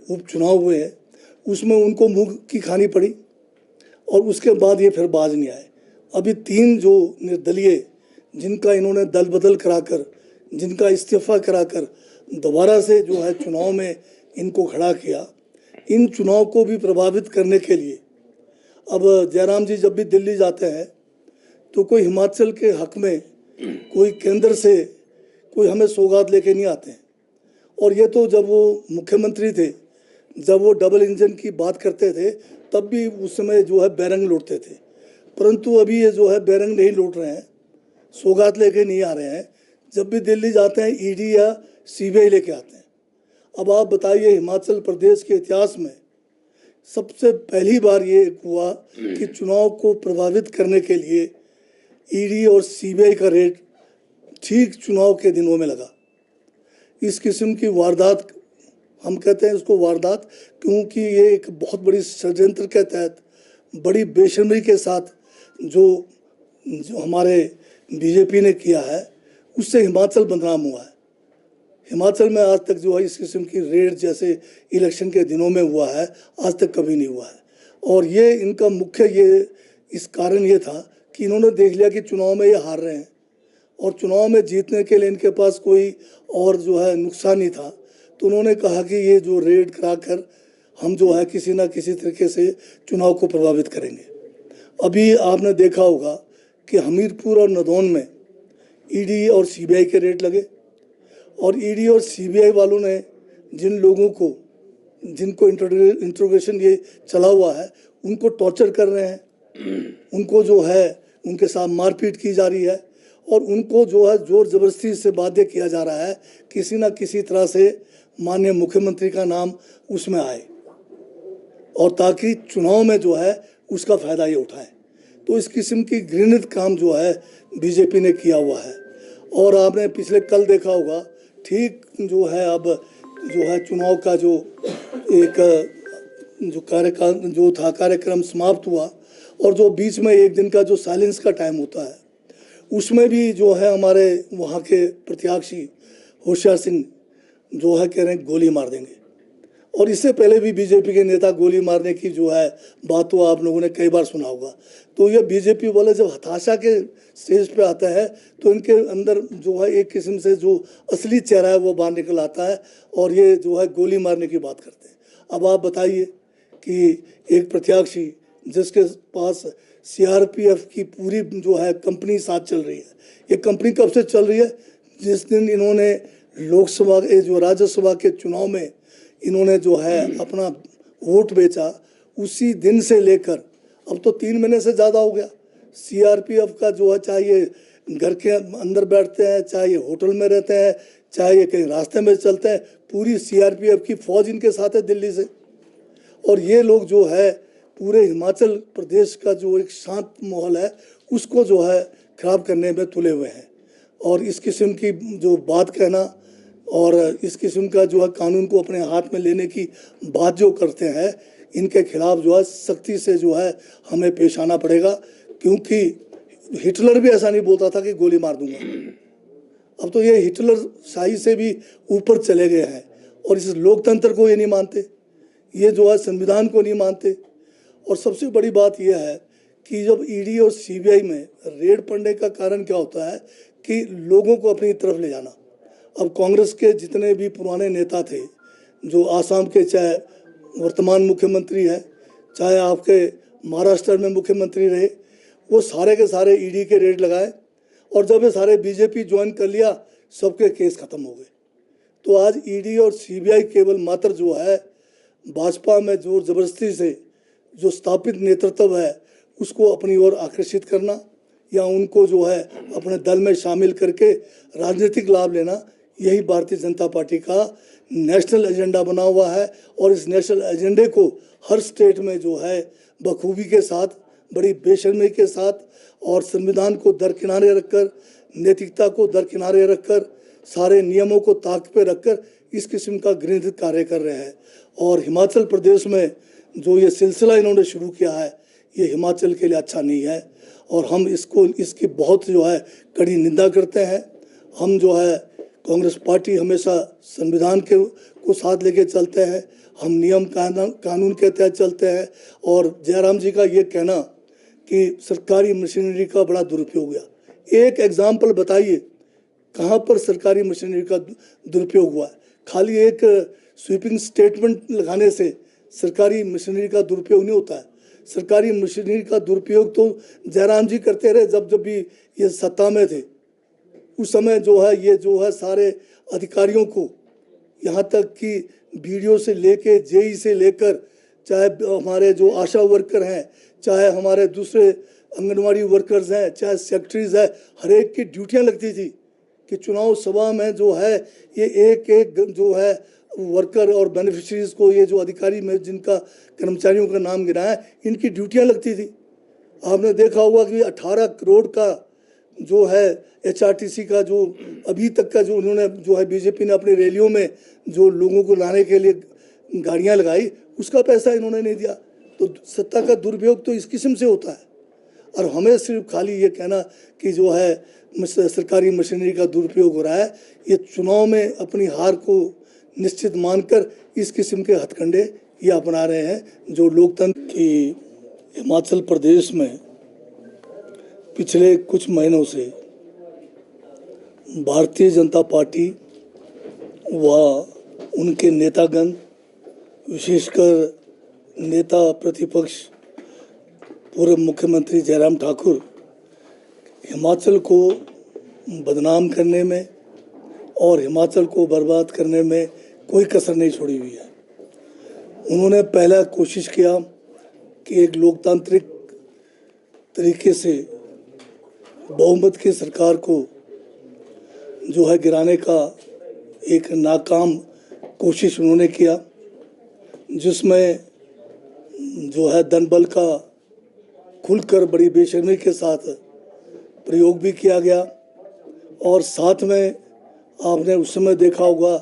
उपचुनाव हुए हैं उसमें उनको मुंह की खानी पड़ी और उसके बाद ये फिर बाज नहीं आए। अभी 3 जो निर्दलीय जिनका इन्होंने दल बदल कराकर, जिनका इस्तीफा कराकर दोबारा से जो है चुनाव में इनको खड़ा किया, इन चुनाव को भी प्रभावित करने के लिए अब जयराम जी जब भी दिल्ली जाते हैं तो कोई हिमाचल के हक में कोई केंद्र से कोई हमें सौगात लेके नहीं आते हैं। और ये तो जब वो मुख्यमंत्री थे, जब वो डबल इंजन की बात करते थे तब भी उस समय जो है बैरंग लौटते थे, परंतु अभी ये जो है बैरंग नहीं लौट रहे हैं, सौगात लेके नहीं आ रहे हैं। जब भी दिल्ली जाते हैं ईडी या सीबीआई लेके आते हैं। अब आप बताइए, हिमाचल प्रदेश के इतिहास में सबसे पहली बार ये हुआ कि चुनाव को प्रभावित करने के लिए ईडी और सीबीआई का रेड ठीक चुनाव के दिनों में लगा। इस किस्म की वारदात, हम कहते हैं इसको वारदात क्योंकि ये एक बहुत बड़ी षड्यंत्र के तहत बड़ी बेशर्मी के साथ जो हमारे बीजेपी ने किया है उससे हिमाचल बदनाम हुआ है। हिमाचल में आज तक जो है इस किस्म की रेड जैसे इलेक्शन के दिनों में हुआ है आज तक कभी नहीं हुआ है। और ये इनका मुख्य इस कारण ये था कि इन्होंने देख लिया कि चुनाव में ये हार रहे हैं और चुनाव में जीतने के लिए इनके पास कोई और जो है नुस्खा नहीं था, तो उन्होंने कहा कि ये जो रेड कराकर हम जो है किसी ना किसी तरीके से चुनाव को प्रभावित करेंगे। अभी आपने देखा होगा कि हमीरपुर और नदौन में ईडी और सीबीआई के रेड लगे और ईडी और सीबीआई वालों ने जिन लोगों को, जिनको इंट्रोगेशन ये चला हुआ है, उनको टॉर्चर कर रहे हैं, उनको जो है उनके साथ मारपीट की जा रही है और उनको जो है जोर जबरदस्ती से बाध्य किया जा रहा है किसी ना किसी तरह से माननीय मुख्यमंत्री का नाम उसमें आए और ताकि चुनाव में जो है उसका फायदा ये उठाए। तो इस किस्म की घृणित काम जो है बीजेपी ने किया हुआ है। और आपने पिछले कल देखा होगा, ठीक जो है अब जो है चुनाव का जो एक जो कार्यक्रम समाप्त हुआ और जो बीच में एक दिन का जो साइलेंस का टाइम होता है उसमें भी जो है हमारे वहाँ के प्रत्याशी होशियार सिंह जो है कह रहे हैं गोली मार देंगे। और इससे पहले भी बीजेपी के नेता गोली मारने की जो है बात तो आप लोगों ने कई बार सुना होगा। तो ये बीजेपी वाले जब हताशा के स्टेज पे आता है तो इनके अंदर जो है एक किस्म से जो असली चेहरा है वो बाहर निकल आता है और ये जो है गोली मारने की बात करते हैं। अब आप बताइए कि एक प्रत्याशी जिसके पास सीआरपीएफ की पूरी जो है कंपनी साथ चल रही है, ये कंपनी कब से चल रही है? जिस दिन इन्होंने लोकसभा जो राज्यसभा के चुनाव में इन्होंने जो है अपना वोट बेचा, उसी दिन से लेकर अब तो 3 महीने से ज़्यादा हो गया। सीआरपीएफ का जो है, चाहे ये घर के अंदर बैठते हैं, चाहे ये होटल में रहते हैं, चाहे ये कहीं रास्ते में चलते हैं, पूरी सीआरपीएफ की फौज इनके साथ है दिल्ली से। और ये लोग जो है पूरे हिमाचल प्रदेश का जो एक शांत माहौल है उसको जो है खराब करने में तुले हुए हैं। और इस किस्म की जो बात कहना और इस किस्म का जो है कानून को अपने हाथ में लेने की बात जो करते हैं, इनके खिलाफ जो है सख्ती से जो है हमें पेश आना पड़ेगा, क्योंकि हिटलर भी ऐसा नहीं बोलता था कि गोली मार दूंगा। अब तो ये हिटलर शाही से भी ऊपर चले गए हैं और इस लोकतंत्र को ये नहीं मानते, ये जो है संविधान को नहीं मानते। और सबसे बड़ी बात यह है कि जब ईडी और सीबीआई में रेड पड़ने का कारण क्या होता है कि लोगों को अपनी तरफ ले जाना। अब कांग्रेस के जितने भी पुराने नेता थे, जो आसाम के चाहे वर्तमान मुख्यमंत्री है, चाहे आपके महाराष्ट्र में मुख्यमंत्री रहे, वो सारे के सारे ईडी के रेड लगाए और जब ये सारे बीजेपी ज्वाइन कर लिया सबके केस खत्म हो गए। तो आज ईडी और सीबीआई केवल मात्र जो है भाजपा में जोर जबरदस्ती से जो स्थापित नेतृत्व है उसको अपनी ओर आकर्षित करना या उनको जो है अपने दल में शामिल करके राजनीतिक लाभ लेना, यही भारतीय जनता पार्टी का नेशनल एजेंडा बना हुआ है। और इस नेशनल एजेंडे को हर स्टेट में जो है बखूबी के साथ, बड़ी बेशर्मी के साथ और संविधान को दरकिनारे रखकर, नैतिकता को दरकिनारे रखकर, सारे नियमों को ताक पे रखकर इस किस्म का घृणित कार्य कर रहे हैं। और हिमाचल प्रदेश में जो ये सिलसिला इन्होंने शुरू किया है, ये हिमाचल के लिए अच्छा नहीं है और हम इसकी बहुत जो है कड़ी निंदा करते हैं। हम जो है कांग्रेस पार्टी हमेशा संविधान को साथ लेके चलते हैं हम नियम कानून के तहत चलते हैं। और जयराम जी का ये कहना कि सरकारी मशीनरी का बड़ा दुरुपयोग हुआ, एक एग्जाम्पल बताइए कहाँ पर सरकारी मशीनरी का दुरुपयोग हुआ है? खाली एक स्वीपिंग स्टेटमेंट लगाने से सरकारी मशीनरी का दुरुपयोग नहीं होता है। सरकारी मशीनरी का दुरुपयोग तो जयराम जी करते रहे जब जब भी ये सत्ता में थे। उस समय जो है ये जो है सारे अधिकारियों को, यहाँ तक कि बीडीओ से लेके जेई से लेकर, चाहे हमारे जो आशा वर्कर हैं, चाहे हमारे दूसरे आंगनवाड़ी वर्कर्स हैं, चाहे सेक्रेटरीज हैं, हर एक की ड्यूटियाँ लगती थी कि चुनाव सभा में जो है ये एक एक जो है वर्कर और बेनिफिशरीज को, ये जो अधिकारी में जिनका कर्मचारियों का नाम गिरा है, इनकी ड्यूटियाँ लगती थी। आपने देखा होगा कि 18 करोड़ का जो है एचआरटीसी का जो अभी तक का जो उन्होंने जो है बीजेपी ने अपनी रैलियों में जो लोगों को लाने के लिए गाड़ियां लगाई, उसका पैसा इन्होंने नहीं दिया। तो सत्ता का दुरुपयोग तो इस किस्म से होता है। और हमें सिर्फ खाली ये कहना कि जो है सरकारी मशीनरी का दुरुपयोग हो रहा है, ये चुनाव में अपनी हार को निश्चित मानकर इस किस्म के हथकंडे ये अपना रहे हैं जो लोकतंत्र की। हिमाचल प्रदेश में पिछले कुछ महीनों से भारतीय जनता पार्टी व उनके नेतागण, विशेषकर नेता प्रतिपक्ष पूर्व मुख्यमंत्री जयराम ठाकुर, हिमाचल को बदनाम करने में और हिमाचल को बर्बाद करने में कोई कसर नहीं छोड़ी हुई है। उन्होंने पहला कोशिश किया कि एक लोकतांत्रिक तरीके से बहुमत की सरकार को जो है गिराने का एक नाकाम कोशिश उन्होंने किया, जिसमें जो है धन बल का खुलकर बड़ी बेशर्मी के साथ प्रयोग भी किया गया। और साथ में आपने उस समय देखा होगा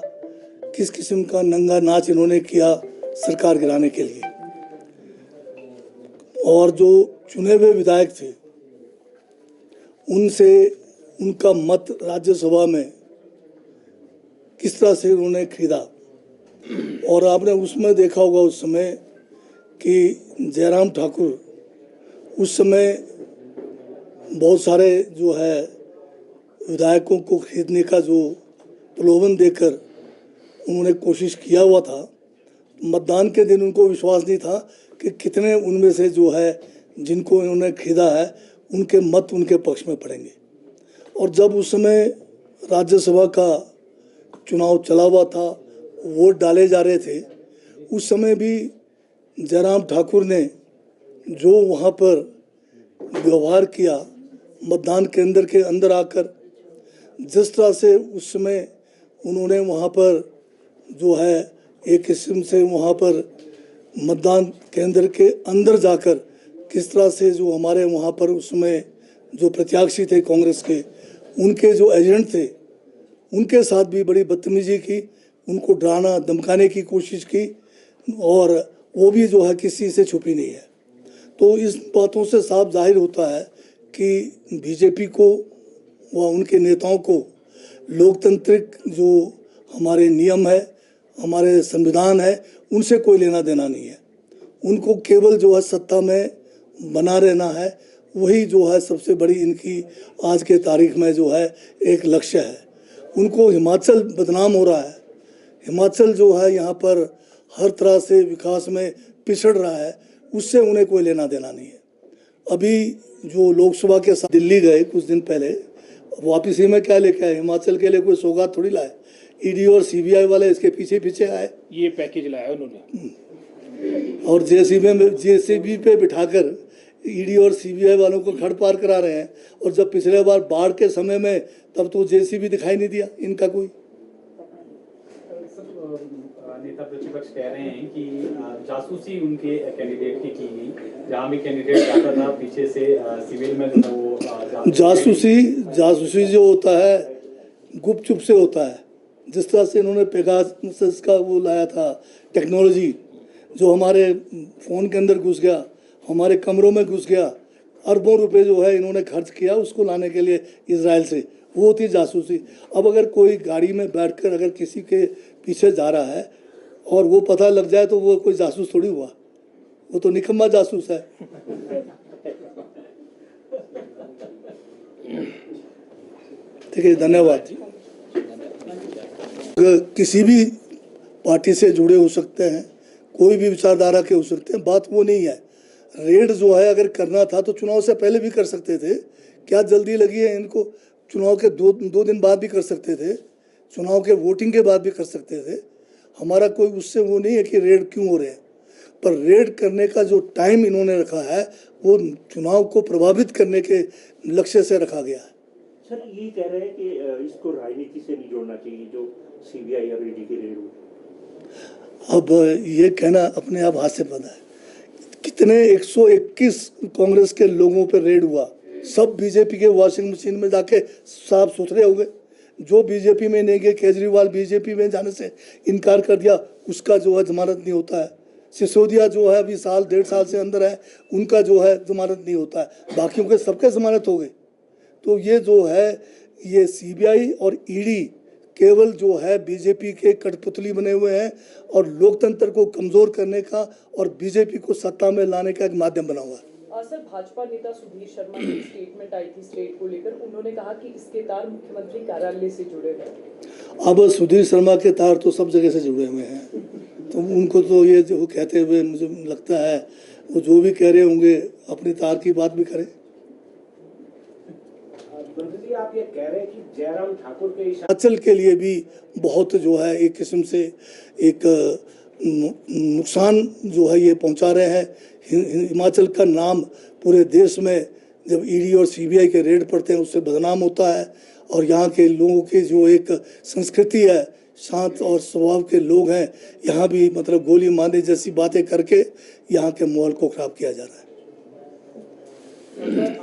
किस किस्म का नंगा नाच इन्होंने किया सरकार गिराने के लिए। और जो चुने हुए विधायक थे उनसे उनका मत राज्यसभा में किस तरह से उन्होंने खरीदा। और आपने उसमें देखा होगा उस समय कि जयराम ठाकुर उस समय बहुत सारे जो है विधायकों को खरीदने का जो प्रलोभन देकर उन्होंने कोशिश किया हुआ था। मतदान के दिन उनको विश्वास नहीं था कि कितने उनमें से जो है जिनको इन्होंने खरीदा है उनके मत उनके पक्ष में पड़ेंगे। और जब उस समय राज्यसभा का चुनाव चला हुआ था, वोट डाले जा रहे थे, उस समय भी जयराम ठाकुर ने जो वहाँ पर व्यवहार किया, मतदान केंद्र के अंदर आकर जिस तरह से उस समय उन्होंने वहाँ पर जो है एक किस्म से वहाँ पर मतदान केंद्र के अंदर जाकर किस तरह से जो हमारे वहाँ पर उसमें जो प्रत्याशी थे कांग्रेस के, उनके जो एजेंट थे, उनके साथ भी बड़ी बदतमीजी की, उनको डराना धमकाने की कोशिश की, और वो भी जो है किसी से छुपी नहीं है। तो इस बातों से साफ जाहिर होता है कि बीजेपी को व उनके नेताओं को लोकतांत्रिक जो हमारे नियम है, हमारे संविधान है, उनसे कोई लेना देना नहीं है। उनको केवल जो है सत्ता में बना रहना है, वही जो है सबसे बड़ी इनकी आज के तारीख में जो है एक लक्ष्य है। उनको हिमाचल बदनाम हो रहा है, हिमाचल जो है यहाँ पर हर तरह से विकास में पिछड़ रहा है, उससे उन्हें कोई लेना देना नहीं है। अभी जो लोकसभा के साथ दिल्ली गए कुछ दिन पहले, वापसी में क्या लेके आए? हिमाचल के लिए कोई सौगात थोड़ी लाए। ईडी और सीबीआई वाले इसके पीछे पीछे आए, ये पैकेज लाया उन्होंने, और जेसीबी पे बिठाकर ईडी और सीबीआई वालों को खड़ पार करा रहे हैं। और जब पिछले बार बाढ़ के समय में, तब तो जेसीबी दिखाई नहीं दिया इनका कोई। नेता प्रतिपक्ष कह रहे हैं कि जासूसी उनके कैंडिडेट की गई, जहाँ भी कैंडिडेट जाता था पीछे से सिविल में जो वो जासूसी जो होता है गुपचुप से होता है। जिस तरह से इन्होंने पेगासस का वो लाया था टेक्नोलॉजी, जो हमारे फ़ोन के अंदर घुस गया, हमारे कमरों में घुस गया, अरबों रुपए जो है इन्होंने खर्च किया उसको लाने के लिए इजराइल से, वो थी जासूसी। अब अगर कोई गाड़ी में बैठकर अगर किसी के पीछे जा रहा है और वो पता लग जाए तो वो कोई जासूस थोड़ी हुआ, वो तो निकम्मा जासूस है। ठीक है, धन्यवाद। किसी भी पार्टी से जुड़े हो सकते हैं, कोई भी विचारधारा के हो सकते हैं, बात वो नहीं है। रेड जो है अगर करना था तो चुनाव से पहले भी कर सकते थे, क्या जल्दी लगी है इनको? चुनाव के दो दिन बाद भी कर सकते थे, चुनाव के वोटिंग के बाद भी कर सकते थे। हमारा कोई उससे वो नहीं है कि रेड क्यों हो रहे हैं, पर रेड करने का जो टाइम इन्होंने रखा है वो चुनाव को प्रभावित करने के लक्ष्य से रखा गया है। सर ये कह रहे हैं कि इसको राजनीति से नहीं जोड़ना चाहिए, जो सीबीआई और ईडी की रेड हुई। अब ये कहना अपने आप हाथ से बंधा है। कितने 121 कांग्रेस के लोगों पर रेड हुआ, सब बीजेपी के वॉशिंग मशीन में जाके साफ सुथरे हो गए। जो बीजेपी में नहीं गए, केजरीवाल बीजेपी में जाने से इनकार कर दिया, उसका जो है जमानत नहीं होता है। सिसोदिया जो है अभी 1.5 साल से अंदर है, उनका जो है जमानत नहीं होता है, बाकियों के सबके जमानत हो गई। तो ये जो है ये सीबीआई और ईडी केवल जो है बीजेपी के कठपुतली बने हुए हैं और लोकतंत्र को कमजोर करने का और बीजेपी को सत्ता में लाने का एक माध्यम बना हुआ है। सर, भाजपा नेता सुधीर शर्मा की स्टेटमेंट आई थी स्टेट को लेकर, उन्होंने कहा कि इसके तार मुख्यमंत्री कार्यालय से जुड़े हैं। अब सुधीर शर्मा के तार तो सब जगह से जुड़े हुए हैं, तो उनको तो ये जो कहते हुए मुझे लगता है वो जो भी कह रहे होंगे अपनी तार की बात भी करें। मंत्री जी, आप ये कह रहे हैं कि जयराम ठाकुर के हिमाचल के लिए भी बहुत जो है एक किस्म से एक नुकसान जो है ये पहुंचा रहे हैं। हिमाचल का नाम पूरे देश में जब ईडी और सीबीआई के रेड पड़ते हैं उससे बदनाम होता है, और यहाँ के लोगों की जो एक संस्कृति है, शांत और स्वभाव के लोग हैं, यहाँ भी मतलब गोली मारने जैसी बातें करके यहाँ के माहौल को खराब किया जा रहा है।